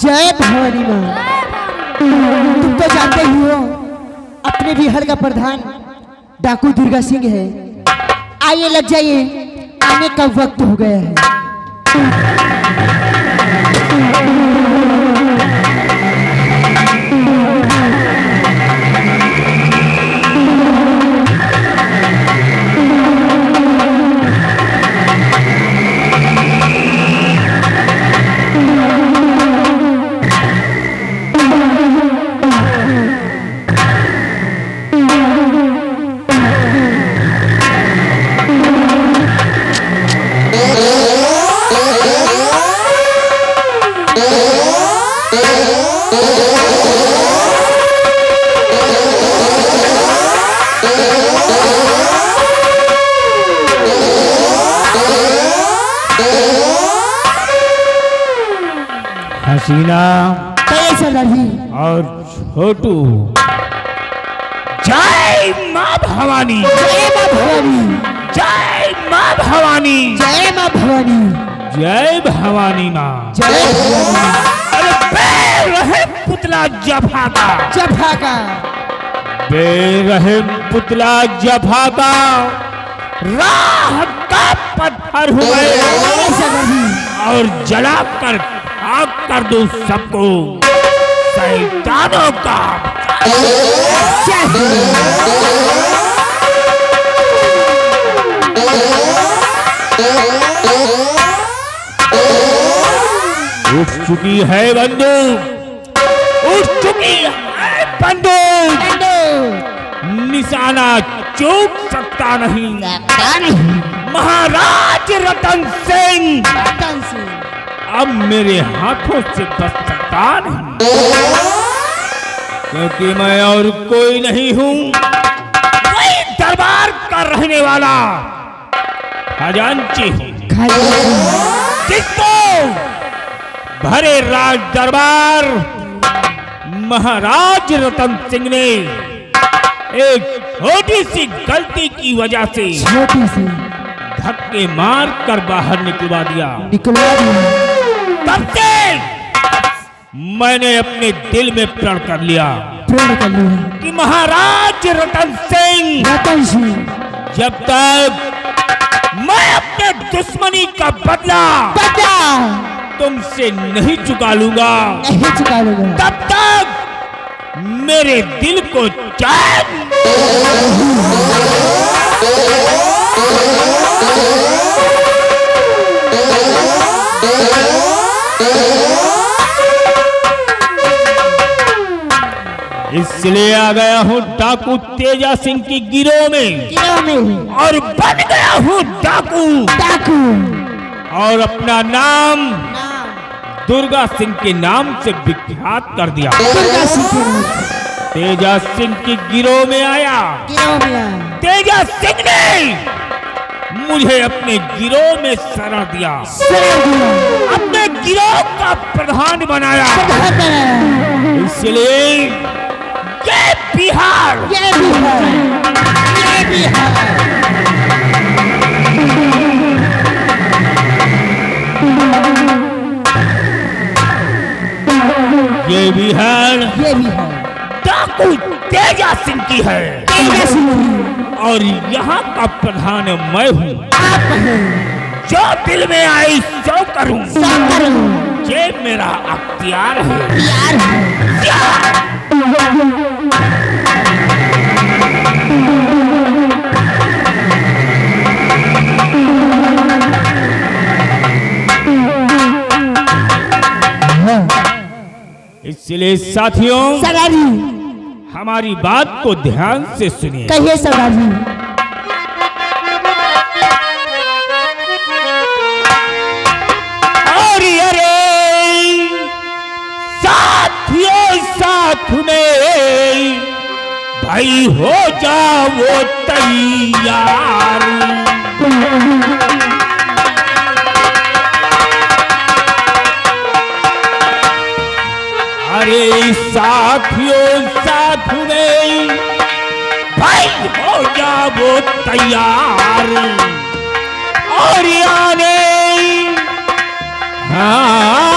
जय भवानी माँ। तुम तो जानते ही हो अपने बिहार का प्रधान डाकू दुर्गा सिंह है। आइए लग जाइए, आने का वक्त हो गया है। हसीना और छोटू, जय माँ भवानी, जय माँ भवानी, जय माँ भवानी, जय माँ भवानी, जय भवानी माँ, जय भवानी। अरे बेरहम पुतला जफाका, जफाका, बेरहम पुतला जफाका, राह का पत्थर हुए और जलाकर आग कर दो सबको, शैतानों का। उठ चुकी है बंदूक, उठ चुकी है बंदूक, निशाना चूक सकता नहीं महाराज रतन सिंह। अब मेरे हाथों से बच सकता नहीं, क्योंकि मैं और कोई नहीं हूं, वही दरबार का रहने वाला खजांची हूं, जिसको भरे राज दरबार महाराज रतन सिंह ने एक छोटी सी गलती की वजह से धक्के मार कर बाहर निकलवा दिया। तब से मैंने अपने दिल में प्रण कर लिया कि महाराज रतन सिंह जब तक मैं अपने दुश्मनी का बदला तुमसे नहीं चुका लूंगा, तब तक मेरे दिल को चैन इसलिए आ गया हूँ डाकू तेजा सिंह की गिरोह में और बन गया हूँ डाकू और अपना नाम दुर्गा सिंह के नाम से विख्यात कर दिया। तेजा सिंह की गिरोह में आया, तेजा सिंह ने मुझे अपने गिरोह में शरण दिया, अपने गिरोह का प्रधान बनाया। इसलिए ये बिहार, ये बिहार डाकू तेजा सिंह की है और यहाँ का प्रधान मैं हूँ। जो दिल में आई सो करूँ, ये मेरा अख्तियार है। इसलिए साथियों हमारी बात को ध्यान से सुनिए। कहिए सरदार जी। और अरे साथियों साथ में भाई हो जाओ तैयार, अरे साथियों साथ में भाई हो जाओ तैयार और आने हाँ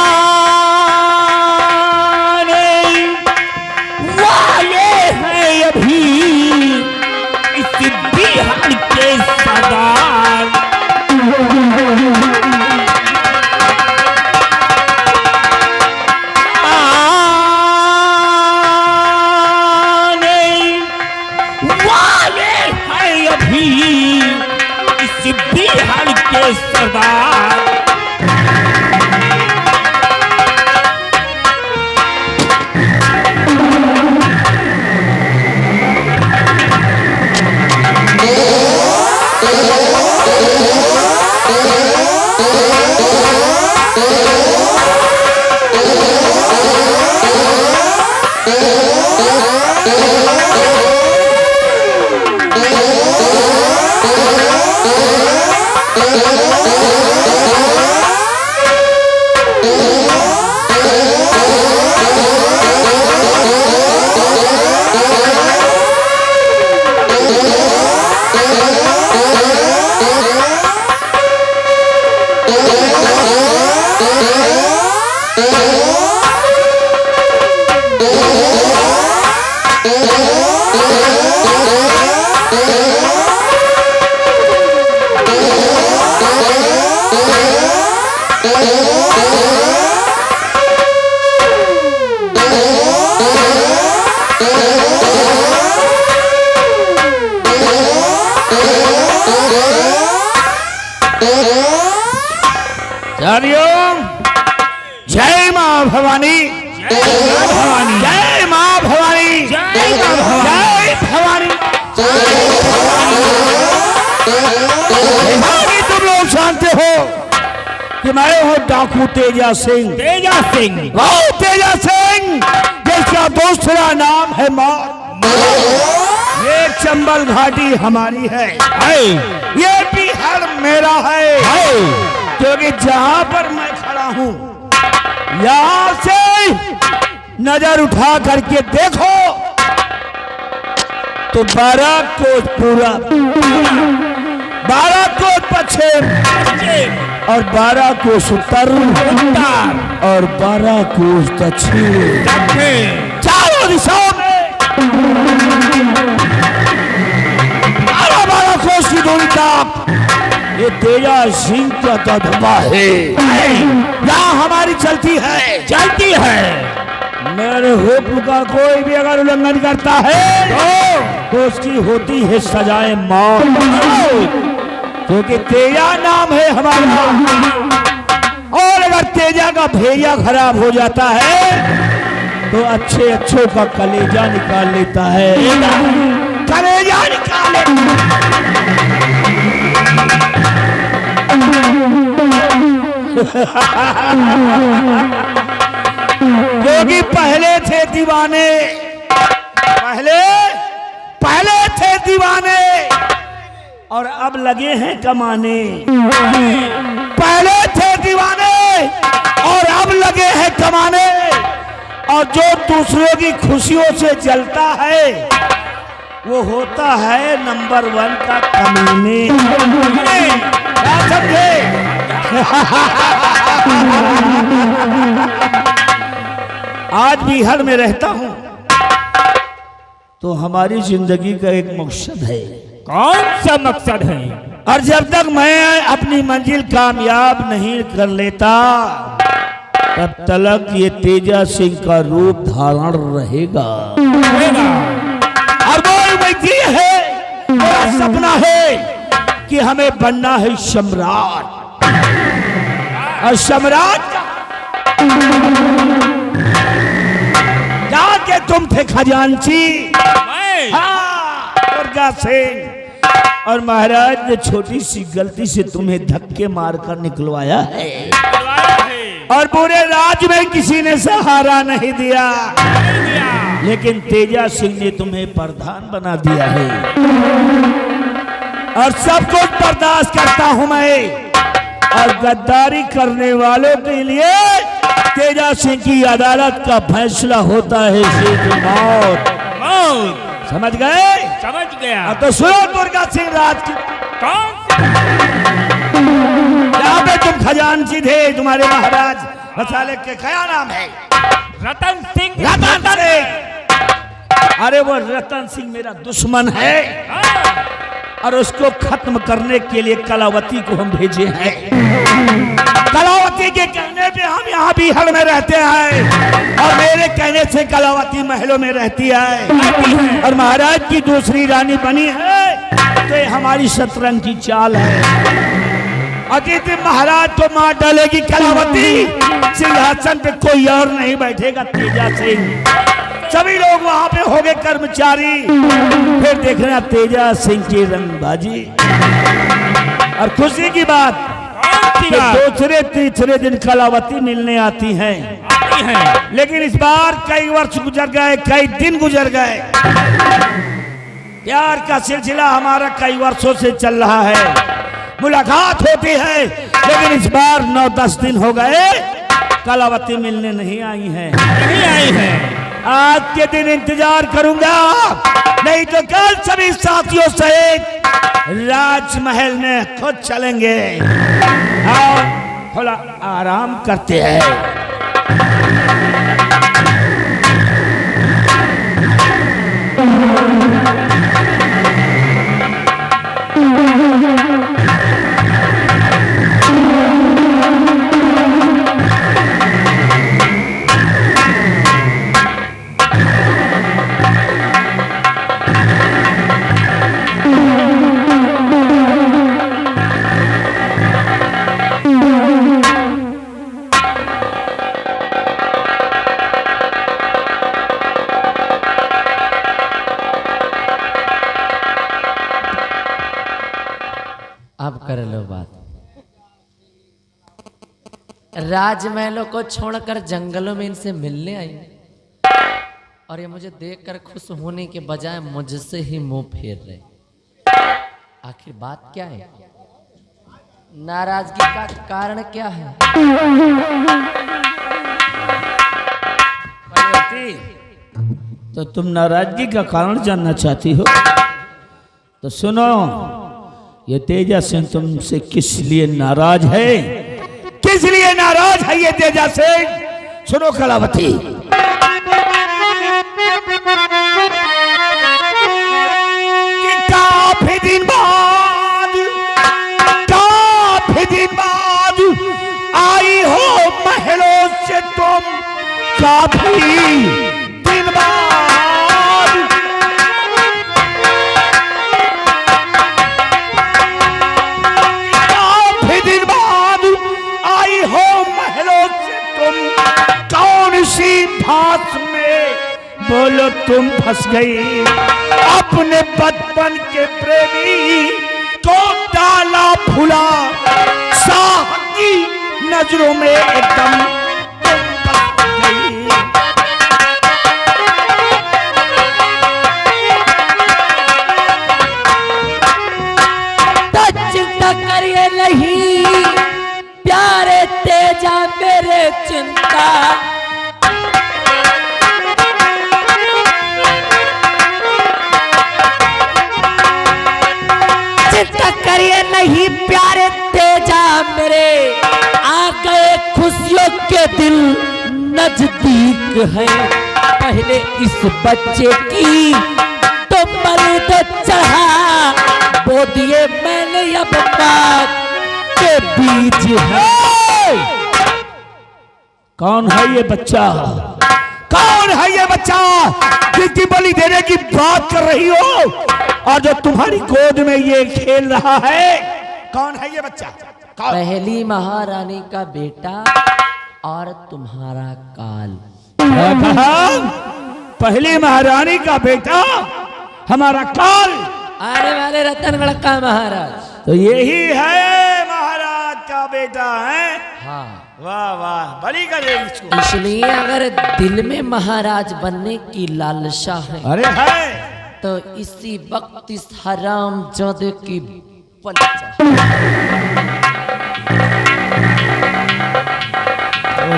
जय मां भवानी, जय भवानी, जय मां भवानी, जय मां भवानी, जय भवानी। भवानी तुम लोग जानते हो कि मैं हूँ डाकू तेजा सिंह। तेजा सिंह, वो तेजा सिंह जिसका दूसरा नाम है मौत। ये चंबल घाटी हमारी है, ये बिहार मेरा है, क्योंकि जहां पर मैं खड़ा हूं यहां से नजर उठा करके देखो तो 12 कोस पूरा, 12 कोस पश्चिम और 12 कोस उत्तर और 12 कोस दक्षिण, चारों दिशाओं में 12 कोस की दूरी तक ये तेजा सिंह का दबदबा है। यहाँ हमारी चलती है। मेरे हुक्म का कोई भी अगर उल्लंघन करता है तो उसकी होती है सजाए मौत, क्योंकि तेजा नाम है हमारा। और अगर तेजा का भेजा खराब हो जाता है तो अच्छों का कलेजा निकाल लेता है, कलेजा निकाल लेता। क्योंकि पहले थे दीवाने, पहले थे दीवाने और अब लगे हैं कमाने। पहले थे दीवाने और अब लगे हैं कमाने। और जो दूसरों की खुशियों से जलता है वो होता है नंबर 1 का कमीने। क्या समझे? आज बिहार में रहता हूं तो हमारी जिंदगी का एक मकसद है। कौन सा मकसद है? और जब तक मैं अपनी मंजिल कामयाब नहीं कर लेता तब तक ये तेजा सिंह का रूप धारण रहेगा। और वो वही है, मेरा सपना है कि हमें बनना है सम्राट। और सम्राट जाके तुम थे खजांची, हाँ, दुर्गा सिंह। और महाराज ने छोटी सी गलती से तुम्हें धक्के मारकर निकलवाया है और पूरे राज्य में किसी ने सहारा नहीं दिया, लेकिन तेजा सिंह ने तुम्हें प्रधान बना दिया है। और सब कुछ बर्दाश्त करता हूं मैं। और गद्दारी करने वालों के लिए तेजा सिंह की अदालत का फैसला होता है सीधे मौत। समझ गए? समझ गया। अब तो सुनो दुर्गा सिंह राज की। कौन? यहाँ पे तुम खजांची थे, तुम्हारे महाराज मसाले के क्या नाम है? रतन सिंह। रतन सिंह। अरे वो रतन सिंह मेरा दुश्मन है और उसको खत्म करने के लिए कलावती को हम भेजे हैं। कलावती के कहने पे हम यहाँ बिहार में रहते हैं और मेरे कहने से कलावती महलों में रहती है और महाराज की दूसरी रानी बनी है। तो ये हमारी शतरंज की चाल है। अतिथि महाराज को मार डालेगी कलावती, सिंहासन पे कोई और नहीं बैठेगा तेजा सिंह। सभी लोग वहां पे हो गए कर्मचारी। फिर देखना तेजा सिंह की रंगबाजी। और खुशी की बात दूसरे तीसरे दिन कलावती मिलने आती हैं। लेकिन इस बार कई वर्ष गुजर गए, कई दिन गुजर गए। प्यार का सिलसिला हमारा कई वर्षों से चल रहा है। मुलाकात होती है, लेकिन इस बार 9-10 दिन हो गए कलावती मिलने नहीं आई है। नहीं आई है। आज के दिन इंतजार करूंगा, नहीं तो कल सभी साथियों सहित राजमहल में खुद चलेंगे और थोड़ा आराम करते हैं। अब कर लो बात। राजमहलों को छोड़कर जंगलों में इनसे मिलने आई और ये मुझे देखकर खुश होने के बजाय मुझसे ही मुंह फेर रहे। आखिर बात क्या है? नाराजगी का कारण क्या है? तो तुम नाराजगी का कारण जानना चाहती हो तो सुनो, ये तेजा सिंह तुमसे किस लिए नाराज है? किस लिए नाराज है ये तेजा सिंह? सुनो कलावती, कि काफी दिन बाद आई हो महलों से तुम, काफी दिन बाद आई हो महलों से तुम, कौन सी बात में बोलो तुम फंस गई? अपने बचपन के प्रेमी को डाला फुला, साह की नजरों में एकदम तुम बस गई। चिंता करिए नहीं प्यारे तेजा मेरे चिंता, चिंता करिए नहीं प्यारे तेजा मेरे, आ गए खुशियों के दिन नजदीक है। पहले इस बच्चे की तो मर्द चढ़ा, बो दिए मैंने अब बात के बीच है। कौन है ये बच्चा? कौन है ये बच्चा जिसकी बलि देने की बात कर रही हो और जो तुम्हारी गोद में ये खेल रहा है? कौन है ये बच्चा? कौन? पहली महारानी का बेटा और तुम्हारा काल। क्या कहा? पहली महारानी का बेटा हमारा काल? आने वाले रतनगढ़ का महाराज। तो यही है महाराज का बेटा है? हाँ, वाह वाह, बलि करे इसको। इसलिए अगर दिल में महाराज बनने की लालसा है अरे है तो इसी वक्त इस हराम जादे की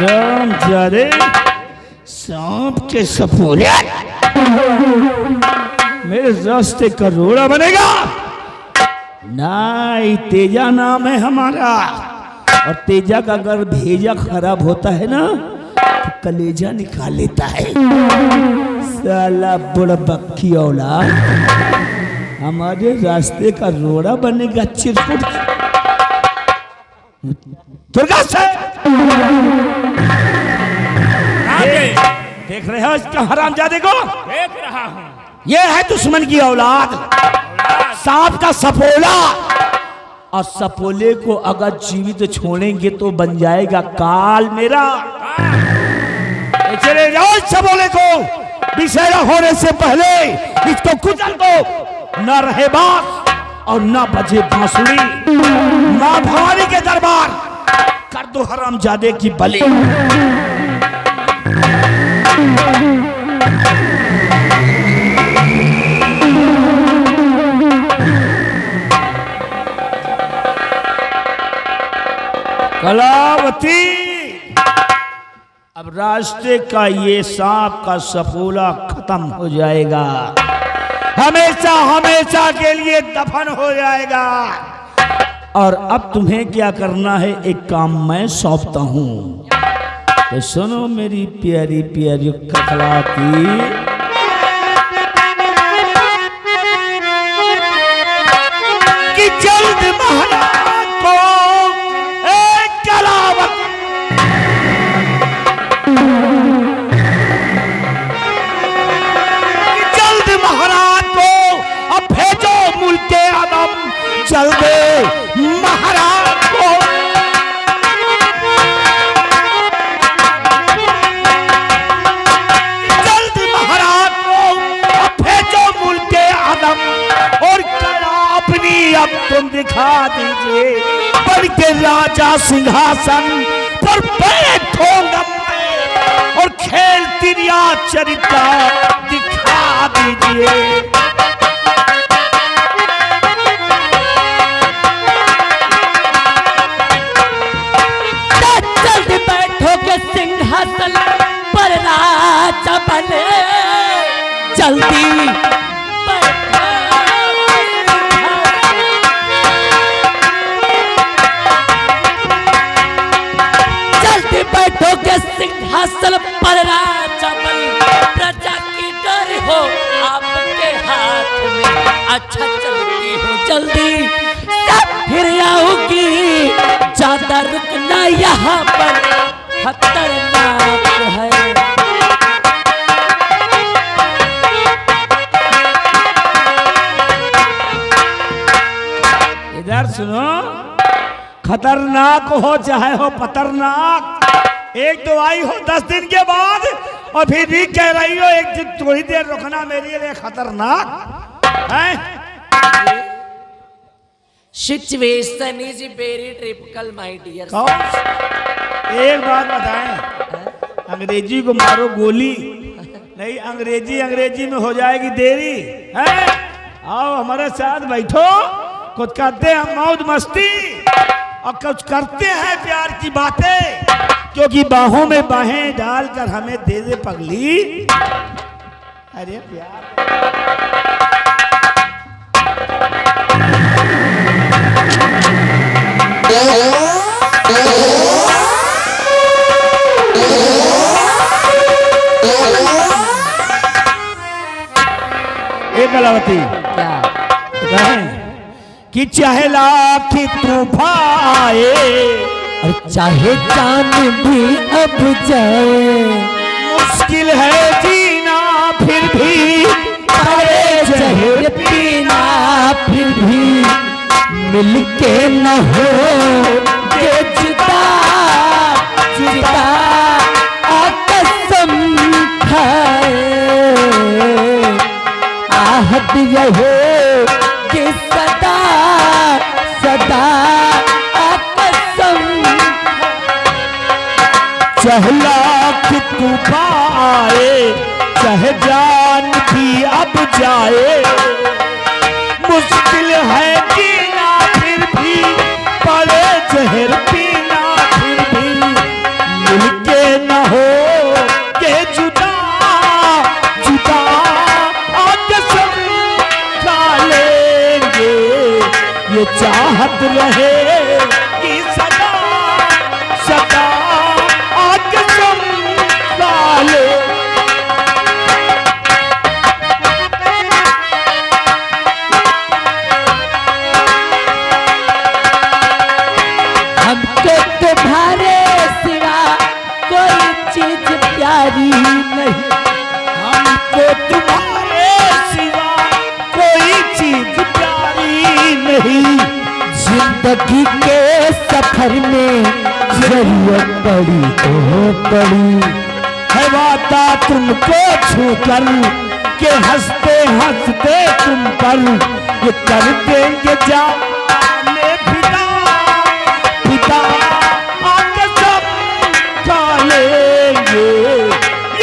राम जादे सांप के सपोले मेरे रास्ते का रोड़ा बनेगा ना। तेजा नाम है हमारा, और तेजा का अगर भेजा खराब होता है ना तो कलेजा निकाल लेता है। साला बुड़बक्की औलाद हमारे रास्ते का रोड़ा बनेगा। चिरकुट दुर्गा से देख रहे हो इसका हरामजादे को? देख रहा हूँ। ये है दुश्मन की औलाद, सांप का सपोला। और सपोले को अगर जीवित छोड़ेंगे तो बन जाएगा काल मेरा। चले जाओ सपोले को, विषैला होने से पहले इसको कुचल दो। न रहे बास और न बजे बांसुरी, मां भवानी के दरबार कर दो हरामजादे की बलि। कलावती अब रास्ते का ये सांप का सफोला खत्म हो जाएगा, हमेशा हमेशा के लिए दफन हो जाएगा। और अब तुम्हें क्या करना है, एक काम मैं सौंपता हूं। तो सुनो मेरी प्यारी प्यारी ककलाती, कि जल्द महाराज को एक कलावत मुल्के आदम जल्द महाराज को, जल्द महाराज को भेजो मुल्के आदम, और कला अपनी अब तुम दिखा दीजिए, बन के राजा सिंहासन पर बैठोगा और खेल तिरिया चरिता दिखा दीजिए। सिंहासन पर राजा बने, जल्दी बैठो, जल्दी बैठो के सिंहासन पर राजा बने, प्रजा की डर हो आपके हाथ में, अच्छा चलती हो जल्दी सब फिर आओगी, ज्यादा रुकना यहाँ पर खतरनाक है। इधर सुनो, खतरनाक हो चाहे हो पतरनाक, एक तो आई हो 10 दिन के बाद और फिर भी कह रही हो एक दिन थोड़ी देर रुकना मेरे लिए खतरनाक है। Situation is very typical my dear. एक बात बताएं, अंग्रेजी को मारो गोली नहीं, अंग्रेजी में हो जाएगी देरी है। आओ हमारे साथ बैठो, कुछ करते हैं मौज मस्ती और कुछ करते हैं प्यार की बातें, क्योंकि बाहों में बाहें डालकर हमें दे दे पगली। अरे प्यार कलावती क्या कि चाहे लाख तूफान आए और चाहे जान भी अब जाए, मुश्किल है जीना फिर भी, अरे जहर पीना फिर भी, मिलके न हो के जुदा जुदा कसम खाए, आहट यहे कि सदा सदा कसम, चाहे लाख तूफान आए चाहे जान भी अब जाए, मुश्किल है जीना फिर भी, पड़े जहर पीना फिर भी, मिलके न हो के जुदा जुदा कसम खा लेंगे, ये चाहत रहे कि सदा सदा कसम खा ले। हमको तुम्हारे सिवा कोई चीज प्यारी नहीं, हमको तुम्हारे सिवा कोई चीज प्यारी नहीं, जिंदगी के सफर में जरूरत पड़ी तो पड़ी, है वादा तुमको छूकर के हंसते हंसते तुम पर, ये कर देंगे जाने पिता पिता आके सब खा लेंगे,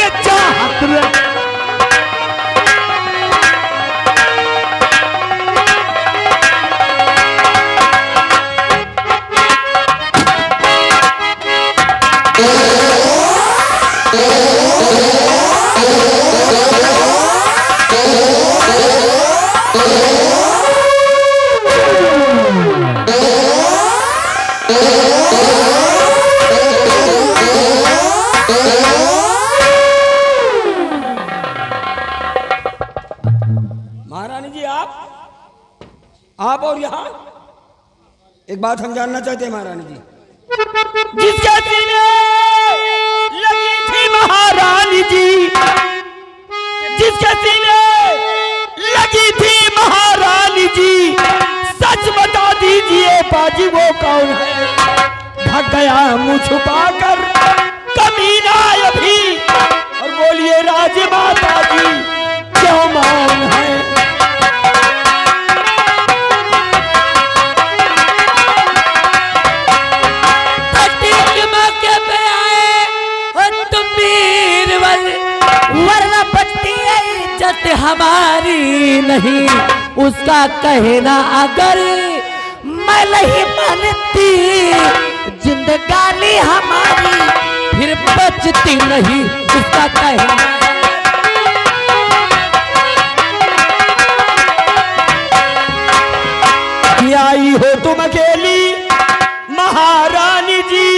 ये चाहत रहे। महारानी जी आप और यहाँ एक बात हम जानना चाहते हैं महारानी जी। जिसके सीने लगी थी महारानी जी, जिसके सीने लगी थी महारानी जी, सच बता दीजिए बाजी वो कौन है? भाग गया मुंह छुपाकर कमीना अभी, और बोलिए राजमाता जी क्यों मौन है? वरना बचती है इज्जत हमारी नहीं, उसका कहना अगर मैं नहीं मानती जिंदगानी हमारी फिर बचती नहीं, उसका कहना। आई हो तुम अकेली महारानी जी,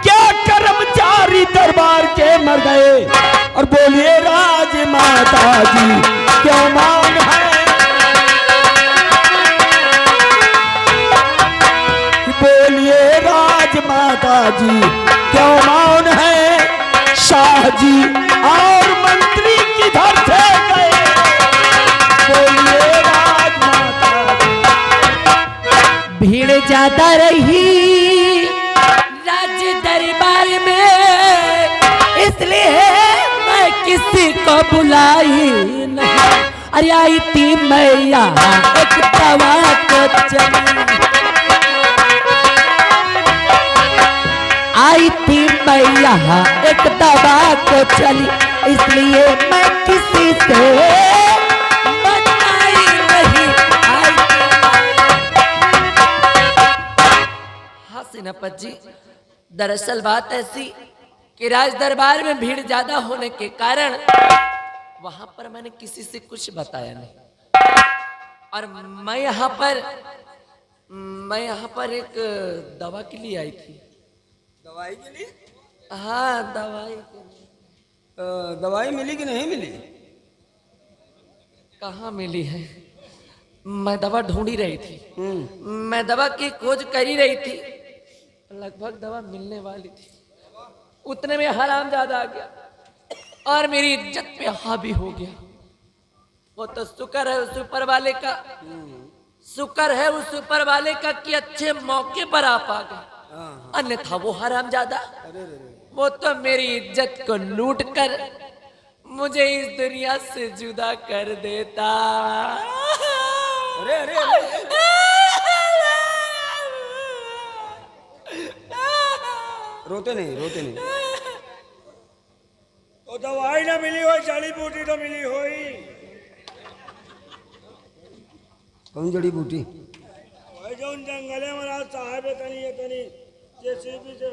क्या कर्मचारी दरबार के मर गए? और बोलिए राजमाता जी क्यों मौन है? बोलिए राजमाता जी क्यों मौन है? शाह जी और मंत्री किधर से गए? बोलिए राजमाता जी। भीड़ ज्यादा रही राज दरबार में, इसलिए मैं किसी को बुलाई नहीं। अरे आई थी मैं यहाँ एक दवा को चली, आई थी मैं यहाँ एक दवा को चली, इसलिए मैं किसी से बताई नहीं। हाँ सेनापति जी, दरअसल बात ऐसी कि राज दरबार में भीड़ ज्यादा होने के कारण वहां पर मैंने किसी से कुछ बताया नहीं, और मैं यहाँ पर एक दवा के लिए आई थी। दवाई के लिए? हाँ दवाई के लिए। दवाई मिली कि नहीं मिली? कहाँ मिली है? मैं दवा ढूंढ ही रही थी, मैं दवा की खोज कर ही रही थी, लगभग दवा मिलने वाली थी, उतने में हरामजादा आ गया और मेरी इज्जत पे हावी हो गया। वो तो शुक्र है उस ऊपर वाले का, शुक्र है उस ऊपर वाले का कि अच्छे मौके पर आप आ गए, अन्यथा वो हरामजादा वो तो मेरी इज्जत को लूट कर मुझे इस दुनिया से जुदा कर देता। अरे अरे अरे रोते नहीं रोते नहीं। तो दवाई ना मिली हो, जड़ी बूटी तो मिली होई। कौन जड़ी बूटी? भाई जो जंगले में रात साहब तनी जेसीबी से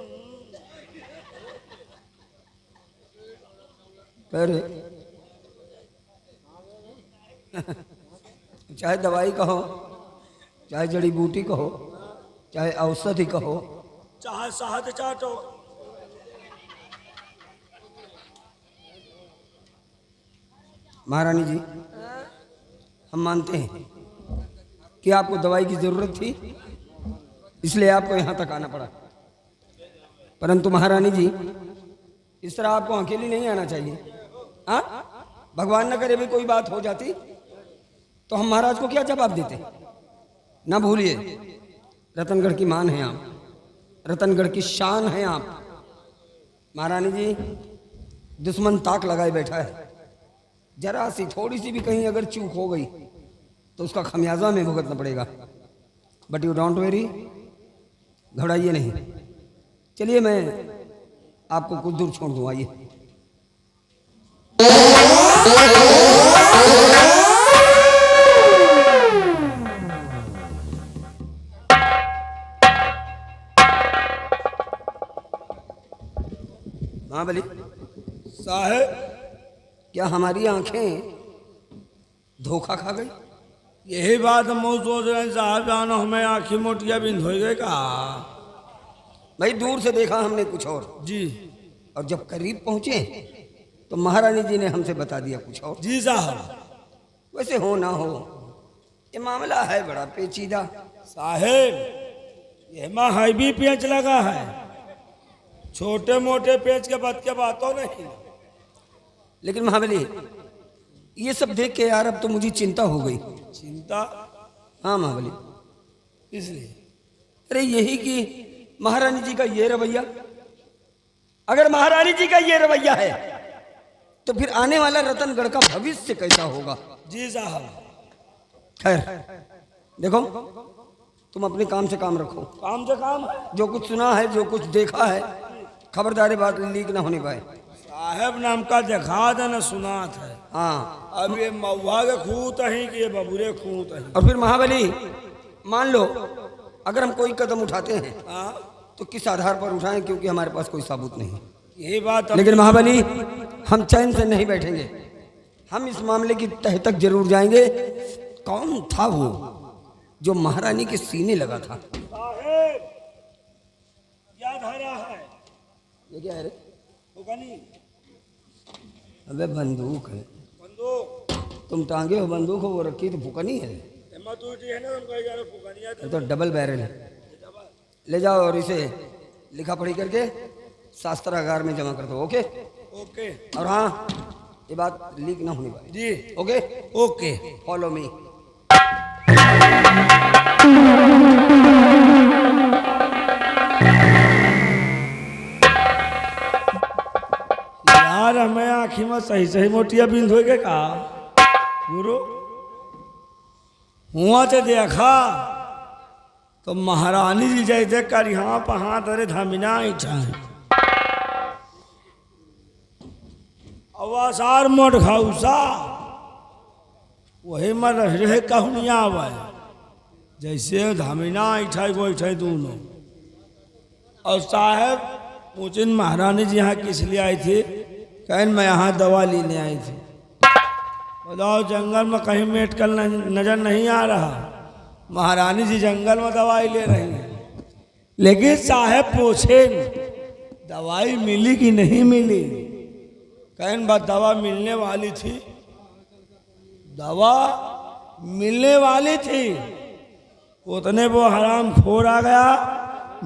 अरे चाहे दवाई कहो, चाहे जड़ी बूटी कहो, चाहे औषधि कहो, चाहे शहद चाटो। महारानी जी हम मानते हैं कि आपको दवाई की जरूरत थी, इसलिए आपको यहाँ तक आना पड़ा, परंतु महारानी जी इस तरह आपको अकेली नहीं आना चाहिए। हाँ, भगवान न करे भी कोई बात हो जाती तो हम महाराज को क्या जवाब देते? ना भूलिए रतनगढ़ की मान है आप, रतनगढ़ की शान है आप। महारानी जी दुश्मन ताक लगाए बैठा है, जरा सी थोड़ी सी भी कहीं अगर चूक हो गई तो उसका खमियाजा में भुगतना पड़ेगा। बट यू डोंट वेरी, घबराइए नहीं। चलिए मैं आपको कुछ दूर छोड़ दूँ, आइए। महाबली साहेब क्या हमारी आंखें धोखा खा गई? यही बात हम सोच रहे हैं साहब, जानो हमें आँखी मोटिया बिंद हो गए का। भाई दूर से देखा हमने कुछ और, जी और जब करीब पहुंचे तो महारानी जी ने हमसे बता दिया कुछ और। जी साहब। वैसे हो ना हो, ये मामला है बड़ा पेचीदा। साहेब ये माँ हाईवी पेच लगा है, छोटे मोटे पेच के बाद के बातों नहीं। लेकिन महाबली ये सब देख के यार अब तो मुझे चिंता हो गई। चिंता? हाँ महाबली, इसलिए अरे यही कि महारानी जी का ये रवैया, अगर महारानी जी का ये रवैया है तो फिर आने वाला रतनगढ़ का भविष्य कैसा होगा? जी साहब। खैर देखो, तुम अपने काम से काम रखो। काम से काम है जो कुछ सुना है, जो कुछ देखा है, खबरदारी बात लीक ना होने पाए। साहेब नाम का देखा था न सुना था। हाँ, अब ये महुआ के खूत है कि ये बबूरे खूत है। और फिर महाबली मान लो अगर हम कोई कदम उठाते हैं हाँ तो किस आधार पर उठाएं, क्योंकि हमारे पास कोई सबूत नहीं। यही बात। लेकिन महाबली हम चैन से नहीं बैठेंगे, हम इस मामले की तह तक जरूर जाएंगे। कौन था वो जो महारानी के सीने लगा था? साहेब क्या धारा है? ये क्या है रे? होगा नहीं। अबे बंदूक है। बंदूक? तुम टांगे हो बंदूक हो, वो रखी तो फुकनी है। हिम्मत उठी है ना, उनको जा रहे फुकनिया ये तो डबल बैरल है। ले जाओ और इसे लिखा पढ़ी करके शास्त्रागार में जमा कर दो। Okay okay. और हाँ, ये बात लीक ना होने पाए। जी ओके ओके। Follow me. यार हमें आँखी में सही सही मोटिया बिंद हो गए का गुरु। हुआ तो देखा तो महारानी जी जैसे कर यहाँ पहाँ तरे धमिना इच्छा है अवासार मोट घाउसा वही मर रहे कहनिया आवा जैसे धमिना इच्छा वो इच्छा दोनों। और साहब पूछिन महारानी जी यहाँ किस लिए आई थी? कहें मैं यहाँ दवा लेने आई थी। बताओ जंगल में कहीं मेडिकल नजर नहीं आ रहा, महारानी जी जंगल में दवाई ले रही हैं। लेकिन साहब पूछे दवाई मिली कि नहीं मिली? कहें बात दवा मिलने वाली थी, दवा मिलने वाली थी। उतने वो हराम खोर आ गया,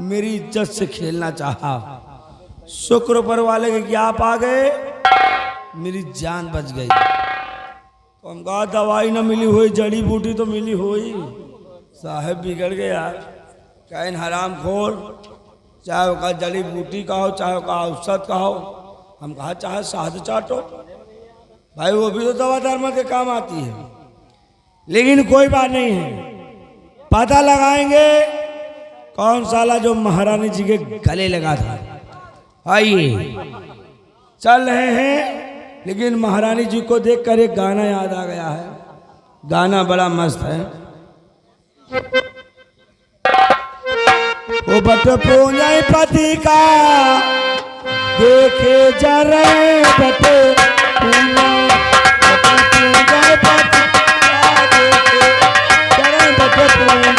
मेरी इज्जत से खेलना चाहा। शुक्र पर वाले के क्या पा गए, मेरी जान बच गई। तो हम कहा दवाई ना मिली हुई, जड़ी बूटी तो मिली हुई। साहब बिगड़ गए यार। कहें हराम खोर, चाहे उसका जड़ी बूटी का हो, चाहे उसका औसत का हो। हम कहा चाहे शहद चाटो, भाई वो भी तो दवा धर्म के काम आती है। लेकिन कोई बात नहीं है, पता लगाएंगे कौन साला जो महारानी जी के गले लगा था। आइए चल रहे हैं, लेकिन महारानी जी को देखकर एक गाना याद आ गया है। गाना बड़ा मस्त है। वो बट पूंजाई पति का देखे जा रहे बटे पूंजाई पति का देखे जा रहे बटे पूंजाई।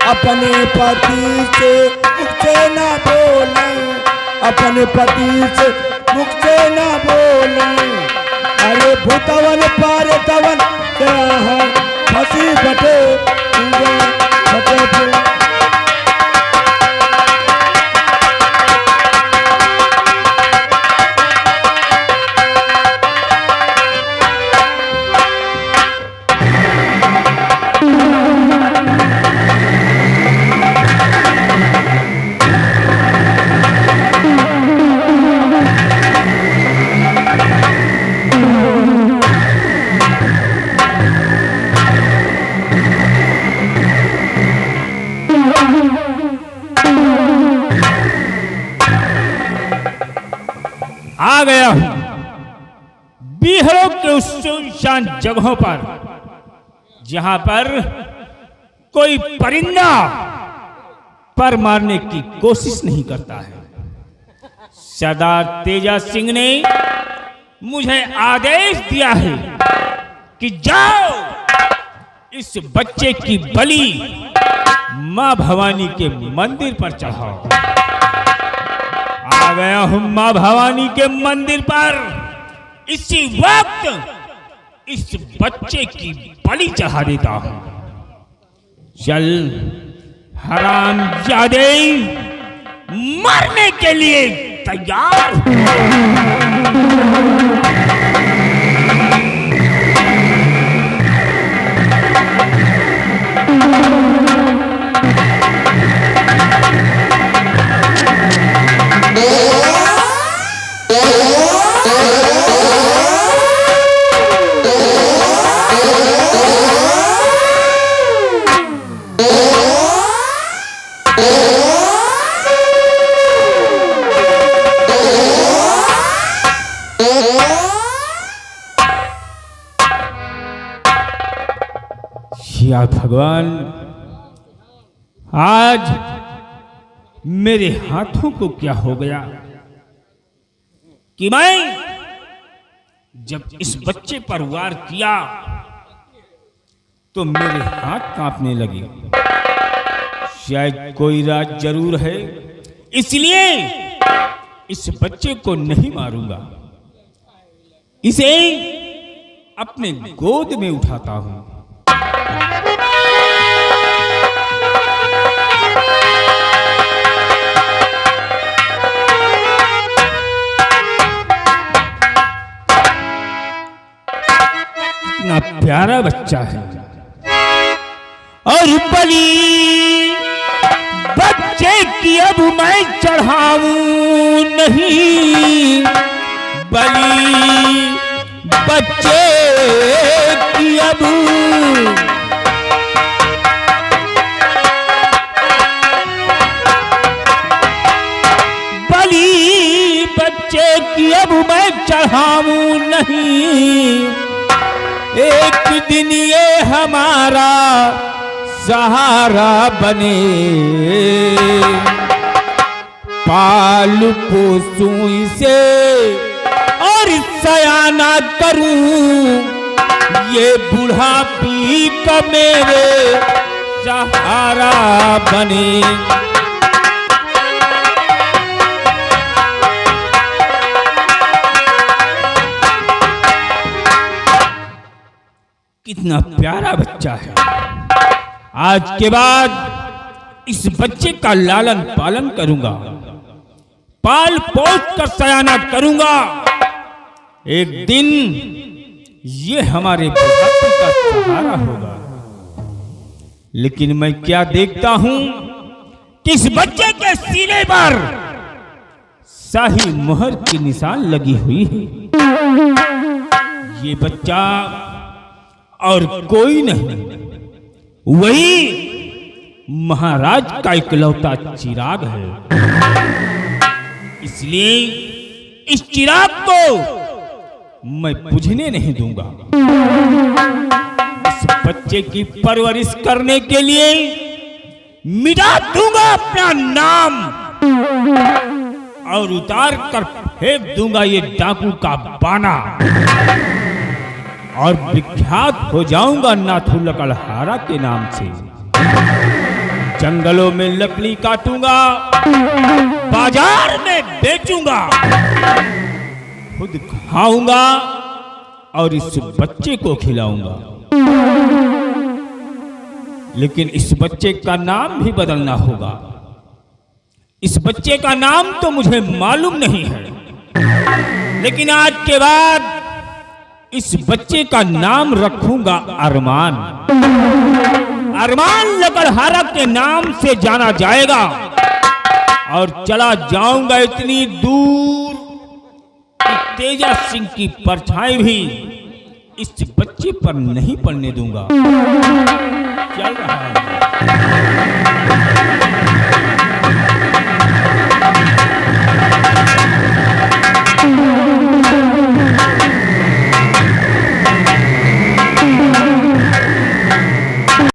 अपने पति से मुख से ना बोले, अपने पति से मुख से ना बोले। अरे भूतवन पार तवन क्या है, फंसी बटे बटे। आ गया हूं बिहारों के उस सुनसान जगहों पर जहां पर कोई परिंदा पर मारने की कोशिश नहीं करता है। सरदार तेजा सिंह ने मुझे आदेश दिया है कि जाओ इस बच्चे की बलि मां भवानी के मंदिर पर चढ़ाओ। आ गया हूं मां भवानी के मंदिर पर। इसी वक्त इस बच्चे की बलि चढ़ा देता हूं। चल हरामजादे, मरने के लिए तैयार। या भगवान, आज मेरे हाथों को क्या हो गया कि मैं जब इस बच्चे पर वार किया तो मेरे हाथ कांपने लगे। शायद कोई राज जरूर है, इसलिए इस बच्चे को नहीं मारूंगा, इसे अपने गोद में उठाता हूं। इतना प्यारा बच्चा है और बलि बच्चे की अब मैं चढ़ाऊं नहीं। बलि बच्चे की अब बलि बच्चे की अब मैं चढ़ाऊं नहीं। एक दिन ये हमारा सहारा बने, पाल पोसूं इसे और सयाना करूं, ये बुढ़ापी का मेरे सहारा बने। कितना प्यारा बच्चा है। आज के बाद इस बच्चे का लालन पालन करूंगा, पाल पोस कर सयाना करूंगा। एक दिन ये हमारे बुढ़ापे का सहारा होगा। लेकिन मैं क्या देखता हूं कि इस बच्चे के सीने पर शाही मोहर की निशान लगी हुई है। ये बच्चा और कोई नहीं, वही महाराज का इकलौता चिराग है। इसलिए इस चिराग को मैं बुझने नहीं दूंगा। इस बच्चे की परवरिश करने के लिए मिटा दूंगा अपना नाम और उतार कर फेंक दूंगा ये डाकू का बाना और विख्यात हो जाऊंगा नाथू लकड़हारा के नाम से। जंगलों में लकड़ी काटूंगा, बाजार में बेचूंगा, खुद खाऊंगा और इस बच्चे को खिलाऊंगा। लेकिन इस बच्चे का नाम भी बदलना होगा। इस बच्चे का नाम तो मुझे मालूम नहीं है, लेकिन आज के बाद इस बच्चे का नाम रखूंगा अरमान। अरमान लकड़हारा के नाम से जाना जाएगा और चला जाऊंगा इतनी दूर कि तेजा सिंह की परछाई भी इस बच्चे पर नहीं पड़ने दूंगा। चल रहा है।